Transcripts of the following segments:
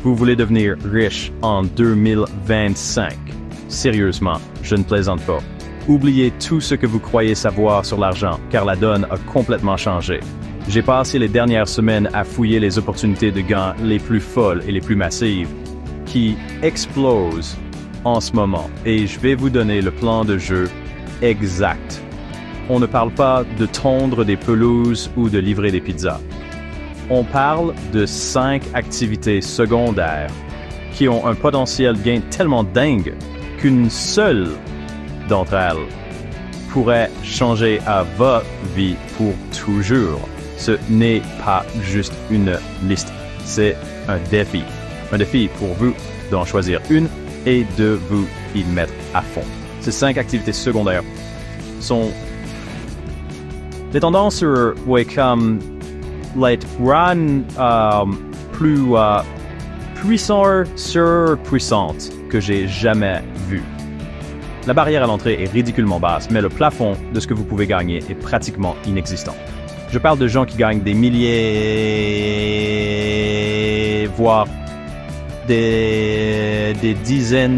Vous voulez devenir riche en 2025. Sérieusement, je ne plaisante pas. Oubliez tout ce que vous croyez savoir sur l'argent, car la donne a complètement changé. J'ai passé les dernières semaines à fouiller les opportunités de gains les plus folles et les plus massives, qui explosent en ce moment, et je vais vous donner le plan de jeu exact. On ne parle pas de tondre des pelouses ou de livrer des pizzas. On parle de 5 activités secondaires qui ont un potentiel gain tellement dingue qu'une seule d'entre elles pourrait changer à votre vie pour toujours. Ce n'est pas juste une liste, c'est un défi. Un défi pour vous d'en choisir une et de vous y mettre à fond. Ces 5 activités secondaires sont des tendances sur comme les run plus puissantes que j'ai jamais vues. La barrière à l'entrée est ridiculement basse, mais le plafond de ce que vous pouvez gagner est pratiquement inexistant. Je parle de gens qui gagnent des milliers, voire des dizaines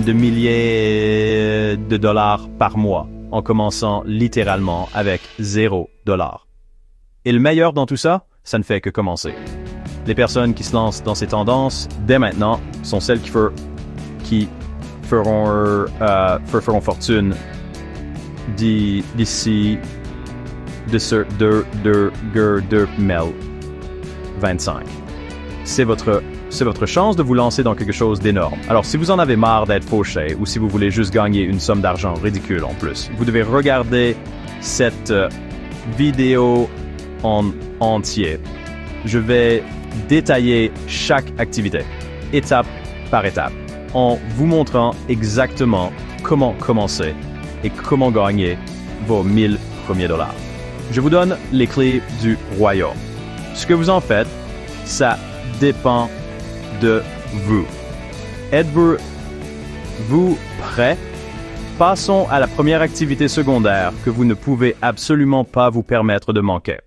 de milliers de dollars par mois, en commençant littéralement avec $0. Et le meilleur dans tout ça, ça ne fait que commencer. Les personnes qui se lancent dans ces tendances, dès maintenant, sont celles qui feront fortune d'ici 2025. C'est votre chance de vous lancer dans quelque chose d'énorme. Alors, si vous en avez marre d'être fauché ou si vous voulez juste gagner une somme d'argent ridicule en plus, vous devez regarder cette vidéo en entier. Je vais détailler chaque activité, étape par étape, en vous montrant exactement comment commencer et comment gagner vos 1000 premiers dollars. Je vous donne les clés du royaume. Ce que vous en faites, ça dépend de vous. Êtes-vous prêt? Passons à la première activité secondaire que vous ne pouvez absolument pas vous permettre de manquer.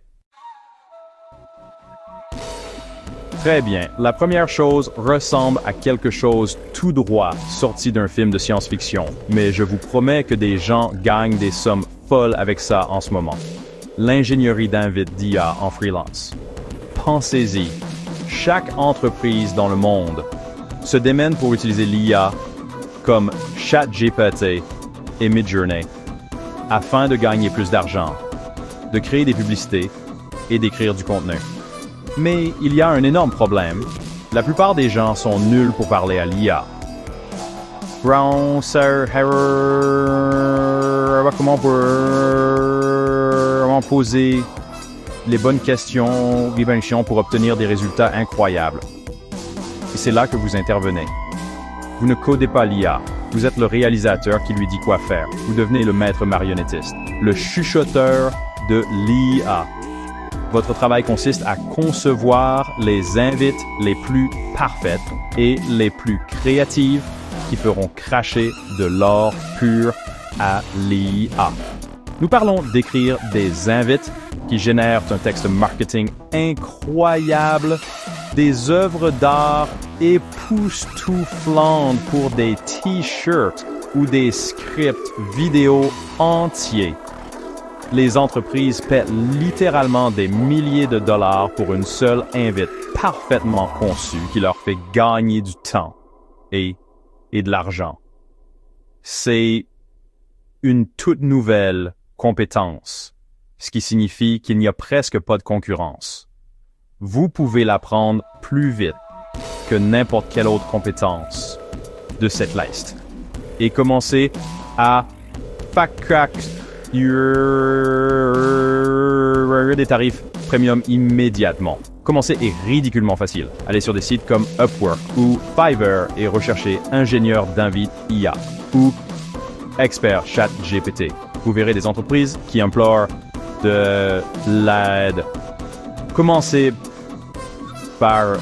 Très bien. La première chose ressemble à quelque chose tout droit sorti d'un film de science-fiction, mais je vous promets que des gens gagnent des sommes folles avec ça en ce moment. L'ingénierie d'invite d'IA en freelance. Pensez-y. Chaque entreprise dans le monde se démène pour utiliser l'IA comme ChatGPT et Midjourney afin de gagner plus d'argent, de créer des publicités et d'écrire du contenu. Mais il y a un énorme problème. La plupart des gens sont nuls pour parler à l'IA. Comment poser les bonnes questions pour obtenir des résultats incroyables. Et c'est là que vous intervenez. Vous ne codez pas l'IA. Vous êtes le réalisateur qui lui dit quoi faire. Vous devenez le maître marionnettiste, le chuchoteur de l'IA. Votre travail consiste à concevoir les invites les plus parfaites et les plus créatives qui feront cracher de l'or pur à l'IA. Nous parlons d'écrire des invites qui génèrent un texte marketing incroyable, des œuvres d'art époustouflantes pour des t-shirts ou des scripts vidéo entiers. Les entreprises paient littéralement des milliers de dollars pour une seule invite parfaitement conçue qui leur fait gagner du temps et de l'argent. C'est une toute nouvelle compétence, ce qui signifie qu'il n'y a presque pas de concurrence. Vous pouvez l'apprendre plus vite que n'importe quelle autre compétence de cette liste et commencer à des tarifs premium immédiatement. Commencer est ridiculement facile. Allez sur des sites comme Upwork ou Fiverr et recherchez ingénieur d'invite IA ou expert ChatGPT. Vous verrez des entreprises qui implorent de l'aide. Commencez par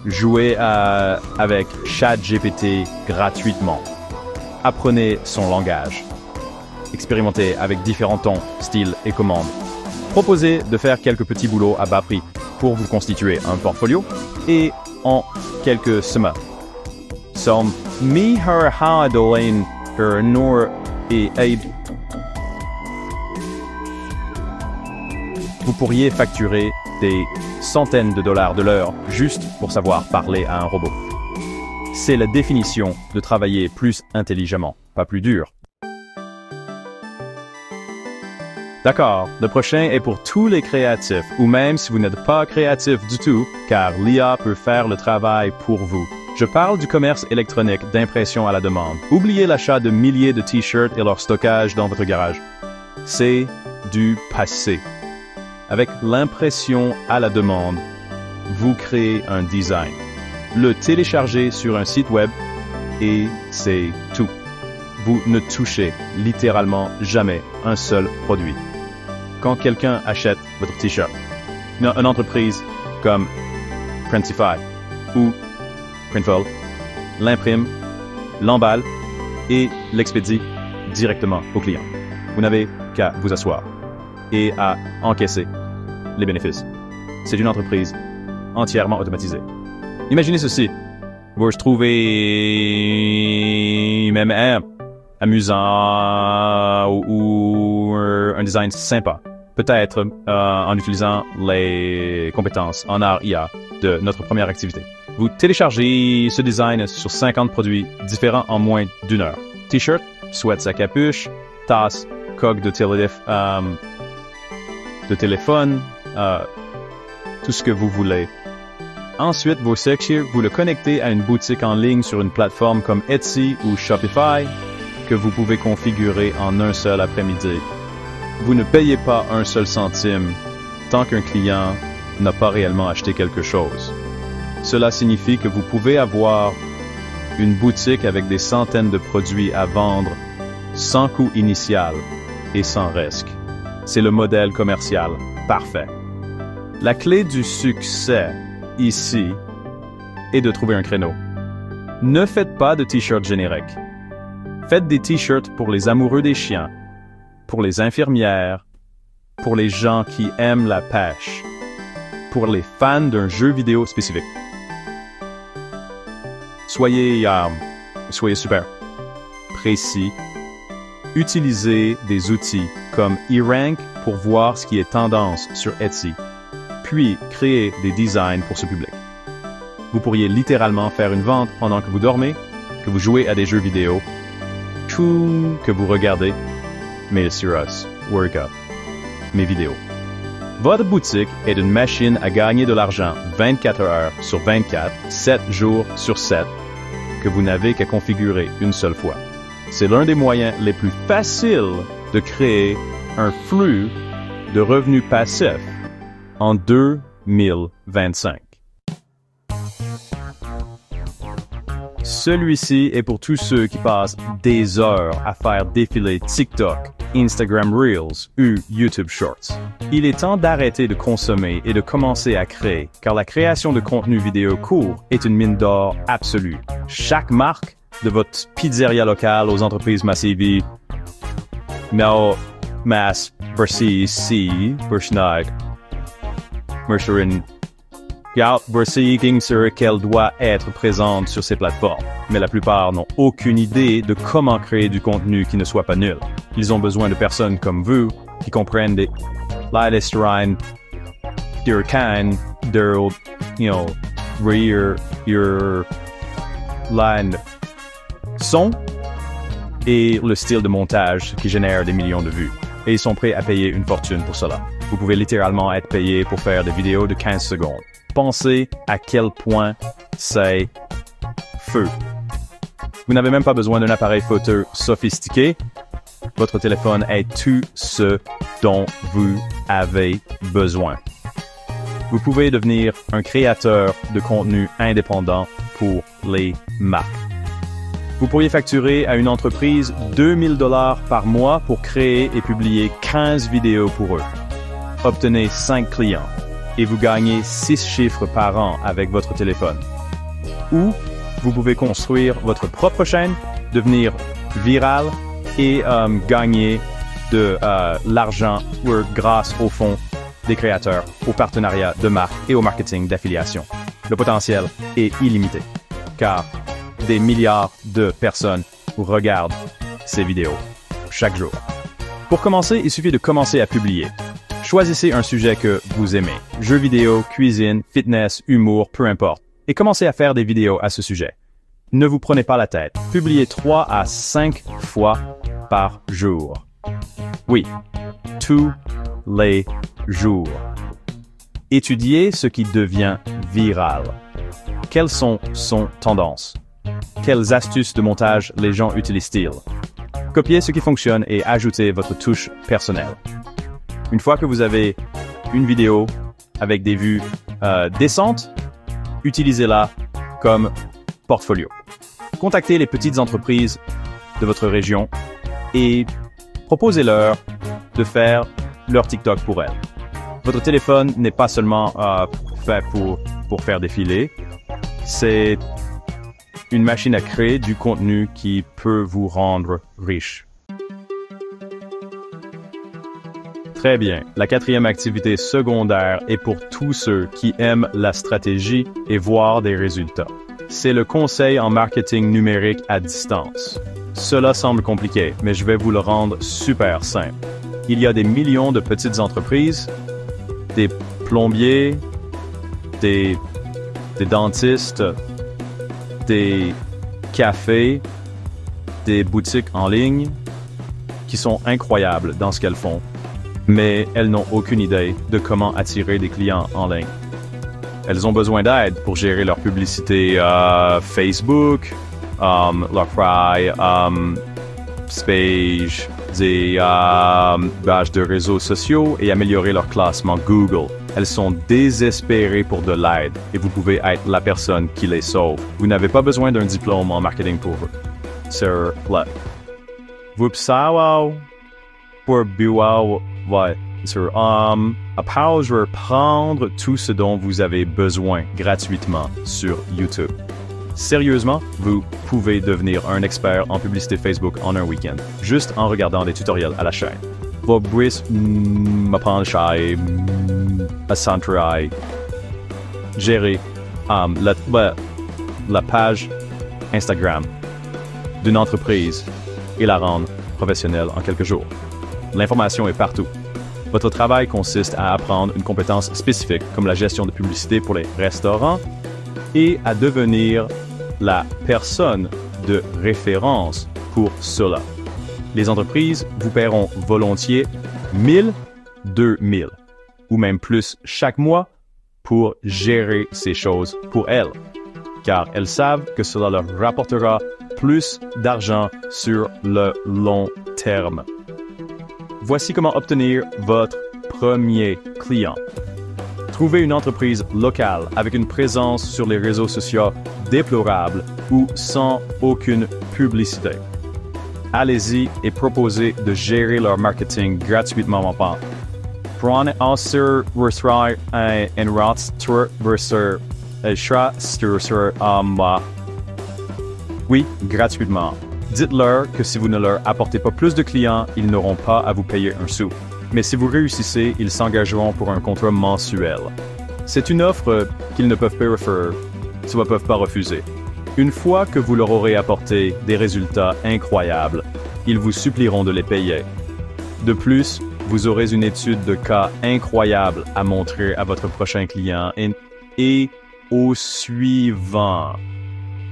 jouer avec ChatGPT gratuitement. Apprenez son langage. Expérimentez avec différents tons, styles et commandes. Proposez de faire quelques petits boulots à bas prix. pour vous constituer un portfolio et en quelques semaines. Som mi har hadoin för nor et aid. Vous pourriez facturer des centaines de dollars de l'heure juste pour savoir parler à un robot. C'est la définition de travailler plus intelligemment, pas plus dur. D'accord, le prochain est pour tous les créatifs, ou même si vous n'êtes pas créatif du tout, car l'IA peut faire le travail pour vous. Je parle du commerce électronique d'impression à la demande. Oubliez l'achat de milliers de t-shirts et leur stockage dans votre garage. C'est du passé. Avec l'impression à la demande, vous créez un design. Le téléchargez sur un site web et c'est tout. Vous ne touchez littéralement jamais un seul produit. Quand quelqu'un achète votre t-shirt, une entreprise comme Printify ou Printful l'imprime, l'emballe et l'expédie directement au client. Vous n'avez qu'à vous asseoir et à encaisser les bénéfices. C'est une entreprise entièrement automatisée. Imaginez ceci. Vous trouvez même amusant ou un design sympa. Peut-être en utilisant les compétences en art IA de notre première activité. Vous téléchargez ce design sur 50 produits différents en moins d'1 heure. T-shirt, sweats à capuche, tasse, coque de téléphone, tout ce que vous voulez. Ensuite, vous le connectez à une boutique en ligne sur une plateforme comme Etsy ou Shopify que vous pouvez configurer en un seul après-midi. Vous ne payez pas un seul centime tant qu'un client n'a pas réellement acheté quelque chose. Cela signifie que vous pouvez avoir une boutique avec des centaines de produits à vendre sans coût initial et sans risque. C'est le modèle commercial parfait. La clé du succès ici est de trouver un créneau. Ne faites pas de t-shirts génériques. Faites des t-shirts pour les amoureux des chiens, pour les infirmières, pour les gens qui aiment la pêche, pour les fans d'un jeu vidéo spécifique. Soyez super précis. Utilisez des outils comme eRank pour voir ce qui est tendance sur Etsy, puis créez des designs pour ce public. Vous pourriez littéralement faire une vente pendant que vous dormez, que vous jouez à des jeux vidéo, tout que vous regardez, Mail sur Us, Workup, mes vidéos. Votre boutique est une machine à gagner de l'argent 24 heures sur 24, 7 jours sur 7, que vous n'avez qu'à configurer une seule fois. C'est l'un des moyens les plus faciles de créer un flux de revenus passifs en 2025. Celui-ci est pour tous ceux qui passent des heures à faire défiler TikTok, Instagram Reels ou YouTube Shorts. Il est temps d'arrêter de consommer et de commencer à créer, car la création de contenu vidéo court est une mine d'or absolue. Chaque marque, de votre pizzeria locale aux entreprises massives, Mass, Bercy, Berschneid, Mercerin, Bercy, sur qu'elle doit être présente sur ces plateformes. Mais la plupart n'ont aucune idée de comment créer du contenu qui ne soit pas nul. Ils ont besoin de personnes comme vous qui comprennent des Leidestein, der kind, der, your line son et le style de montage qui génère des millions de vues. Et ils sont prêts à payer une fortune pour cela. Vous pouvez littéralement être payé pour faire des vidéos de 15 secondes. Pensez à quel point c'est feu. Vous n'avez même pas besoin d'un appareil photo sophistiqué. Votre téléphone est tout ce dont vous avez besoin. Vous pouvez devenir un créateur de contenu indépendant pour les marques. Vous pourriez facturer à une entreprise 2000 $ par mois pour créer et publier 15 vidéos pour eux. Obtenez 5 clients et vous gagnez 6 chiffres par an avec votre téléphone. Ou vous pouvez construire votre propre chaîne, devenir viral et gagner de l'argent grâce au fond des créateurs, aux partenariats de marques et au marketing d'affiliation. Le potentiel est illimité, car des milliards de personnes regardent ces vidéos chaque jour. Pour commencer, il suffit de commencer à publier. Choisissez un sujet que vous aimez. Jeux vidéo, cuisine, fitness, humour, peu importe. Et commencez à faire des vidéos à ce sujet. Ne vous prenez pas la tête. Publiez 3 à 5 fois par jour. Oui, tous les jours. Étudiez ce qui devient viral. Quelles sont son tendances? Quelles astuces de montage les gens utilisent-ils? Copiez ce qui fonctionne et ajoutez votre touche personnelle. Une fois que vous avez une vidéo avec des vues décentes, utilisez-la comme portfolio. Contactez les petites entreprises de votre région et proposez-leur de faire leur TikTok pour elles. Votre téléphone n'est pas seulement fait pour faire défiler, c'est une machine à créer du contenu qui peut vous rendre riche. Très bien. La 4e activité secondaire est pour tous ceux qui aiment la stratégie et voir des résultats. C'est le conseil en marketing numérique à distance. Cela semble compliqué, mais je vais vous le rendre super simple. Il y a des millions de petites entreprises, des plombiers, des dentistes, des cafés, des boutiques en ligne qui sont incroyables dans ce qu'elles font, mais elles n'ont aucune idée de comment attirer des clients en ligne. Elles ont besoin d'aide pour gérer leur publicité Facebook, leur Cry, Spage, des pages de réseaux sociaux et améliorer leur classement Google. Elles sont désespérées pour de l'aide et vous pouvez être la personne qui les sauve. Vous n'avez pas besoin d'un diplôme en marketing pour vous. Sir, vous savez pour bureau, ouais, sir, après je vais prendre tout ce dont vous avez besoin gratuitement sur YouTube. Sérieusement, vous pouvez devenir un expert en publicité Facebook en un week-end, juste en regardant des tutoriels à la chaîne. Vos brises m'apprendre à centrer, gérer la page Instagram d'une entreprise et la rendre professionnelle en quelques jours. L'information est partout. Votre travail consiste à apprendre une compétence spécifique comme la gestion de publicité pour les restaurants et à devenir la personne de référence pour cela. Les entreprises vous paieront volontiers 1000, 2000 ou même plus chaque mois pour gérer ces choses pour elles, car elles savent que cela leur rapportera plus d'argent sur le long terme. Voici comment obtenir votre premier client. Trouvez une entreprise locale avec une présence sur les réseaux sociaux déplorable ou sans aucune publicité. Allez-y et proposez de gérer leur marketing gratuitement. Prenez sur un roster oui, gratuitement. Dites-leur que si vous ne leur apportez pas plus de clients, ils n'auront pas à vous payer un sou. Mais si vous réussissez, ils s'engageront pour un contrat mensuel. C'est une offre qu'ils ne peuvent pas refuser. Une fois que vous leur aurez apporté des résultats incroyables, ils vous supplieront de les payer. De plus, vous aurez une étude de cas incroyable à montrer à votre prochain client et au suivant.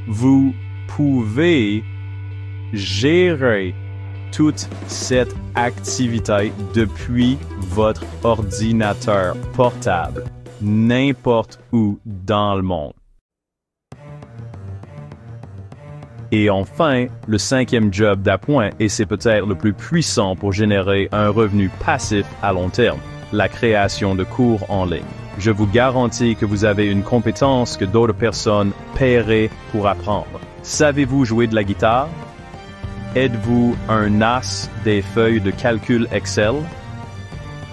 Vous pouvez gérer toute cette activité depuis votre ordinateur portable, n'importe où dans le monde. Et enfin, le 5e job d'appoint, et c'est peut-être le plus puissant pour générer un revenu passif à long terme, la création de cours en ligne. Je vous garantis que vous avez une compétence que d'autres personnes paieraient pour apprendre. Savez-vous jouer de la guitare? Êtes-vous un as des feuilles de calcul Excel?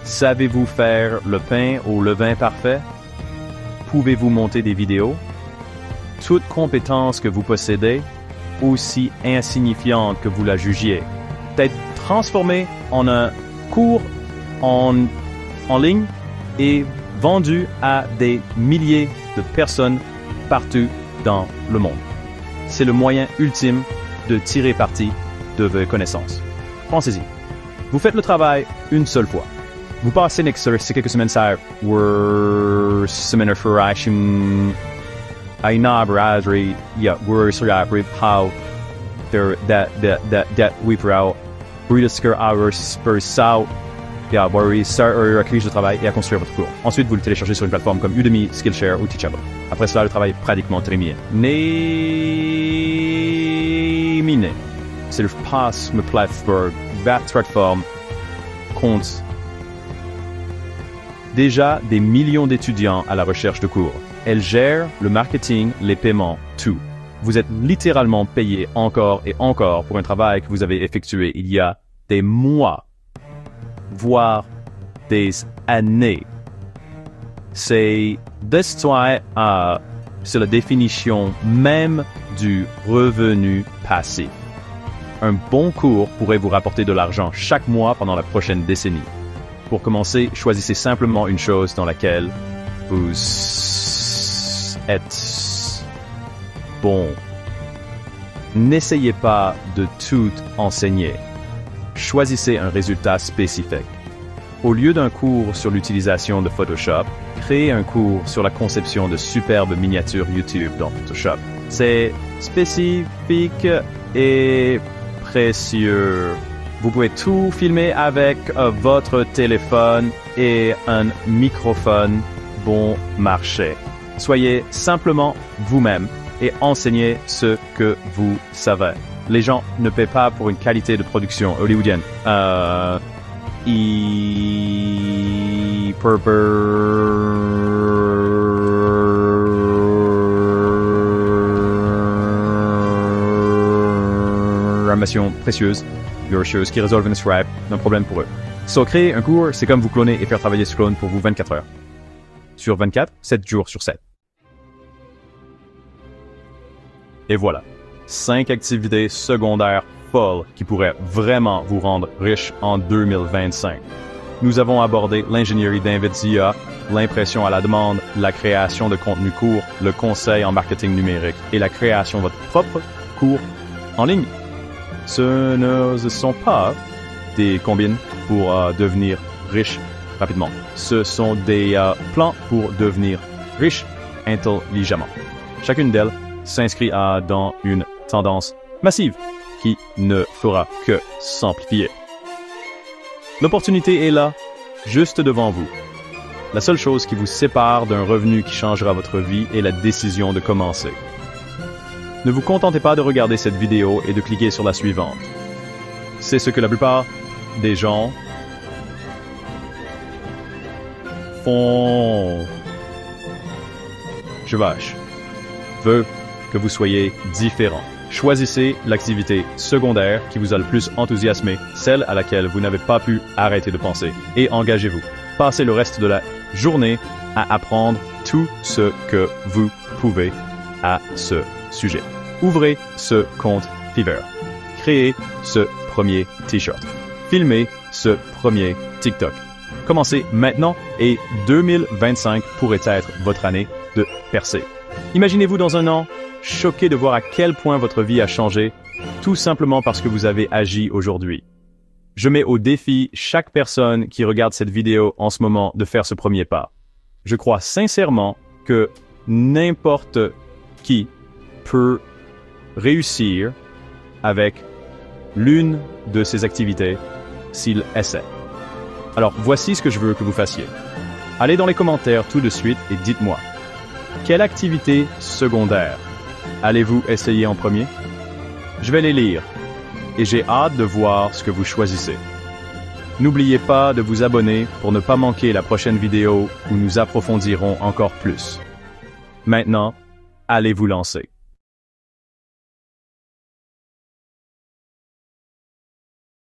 Savez-vous faire le pain au levain parfait? Pouvez-vous monter des vidéos? Toute compétence que vous possédez, aussi insignifiante que vous la jugiez, peut être transformée en un cours en ligne est vendu à des milliers de personnes partout dans le monde. C'est le moyen ultime de tirer parti de vos connaissances. Pensez-y. Vous faites le travail une seule fois. Vous passez ces quelques semaines à de travail et à construire votre cours. Ensuite, vous le téléchargez sur une plateforme comme Udemy, Skillshare ou Teachable. Après cela, le travail est pratiquement terminé. C'est le passe me plateforme, plateforme compte déjà des millions d'étudiants à la recherche de cours. Elle gère le marketing, les paiements, tout. Vous êtes littéralement payé encore et encore pour un travail que vous avez effectué il y a des mois, voire des années. C'est la définition même du revenu passif. Un bon cours pourrait vous rapporter de l'argent chaque mois pendant la prochaine décennie. Pour commencer, choisissez simplement une chose dans laquelle vous êtes bon. N'essayez pas de tout enseigner. Choisissez un résultat spécifique. Au lieu d'un cours sur l'utilisation de Photoshop, créez un cours sur la conception de superbes miniatures YouTube dans Photoshop. C'est spécifique et précieux. Vous pouvez tout filmer avec votre téléphone et un microphone bon marché. Soyez simplement vous-même et enseignez ce que vous savez. Les gens ne paient pas pour une qualité de production hollywoodienne. Information précieuse, choses qui résolvent un stripe d'un problème pour eux. Créer un cours, c'est comme vous cloner et faire travailler ce clone pour vous 24 heures. Sur 24, 7 jours sur 7. Et voilà, 5 activités secondaires folles qui pourraient vraiment vous rendre riche en 2025. Nous avons abordé l'ingénierie d'NVIDIA, l'impression à la demande, la création de contenu court, le conseil en marketing numérique et la création de votre propre cours en ligne. Ce ne sont pas des combines pour devenir riche rapidement. Ce sont des plans pour devenir riche intelligemment. Chacune d'elles s'inscrit dans une tendance massive qui ne fera que s'amplifier. L'opportunité est là, juste devant vous. La seule chose qui vous sépare d'un revenu qui changera votre vie est la décision de commencer. Ne vous contentez pas de regarder cette vidéo et de cliquer sur la suivante. C'est ce que la plupart des gens font. Je veux que vous soyez différent. Choisissez l'activité secondaire qui vous a le plus enthousiasmé, celle à laquelle vous n'avez pas pu arrêter de penser, et engagez-vous. Passez le reste de la journée à apprendre tout ce que vous pouvez à ce sujet. Ouvrez ce compte Fiverr. Créez ce premier t-shirt. Filmez ce premier TikTok. Commencez maintenant et 2025 pourrait être votre année de percée. Imaginez-vous dans un an, choqué de voir à quel point votre vie a changé, tout simplement parce que vous avez agi aujourd'hui. Je mets au défi chaque personne qui regarde cette vidéo en ce moment de faire ce premier pas. Je crois sincèrement que n'importe qui peut réussir avec l'une de ces activités s'il essaie. Alors, voici ce que je veux que vous fassiez. Allez dans les commentaires tout de suite et dites-moi, quelle activité secondaire allez-vous essayer en premier? Je vais les lire et j'ai hâte de voir ce que vous choisissez. N'oubliez pas de vous abonner pour ne pas manquer la prochaine vidéo où nous approfondirons encore plus. Maintenant, allez vous lancer.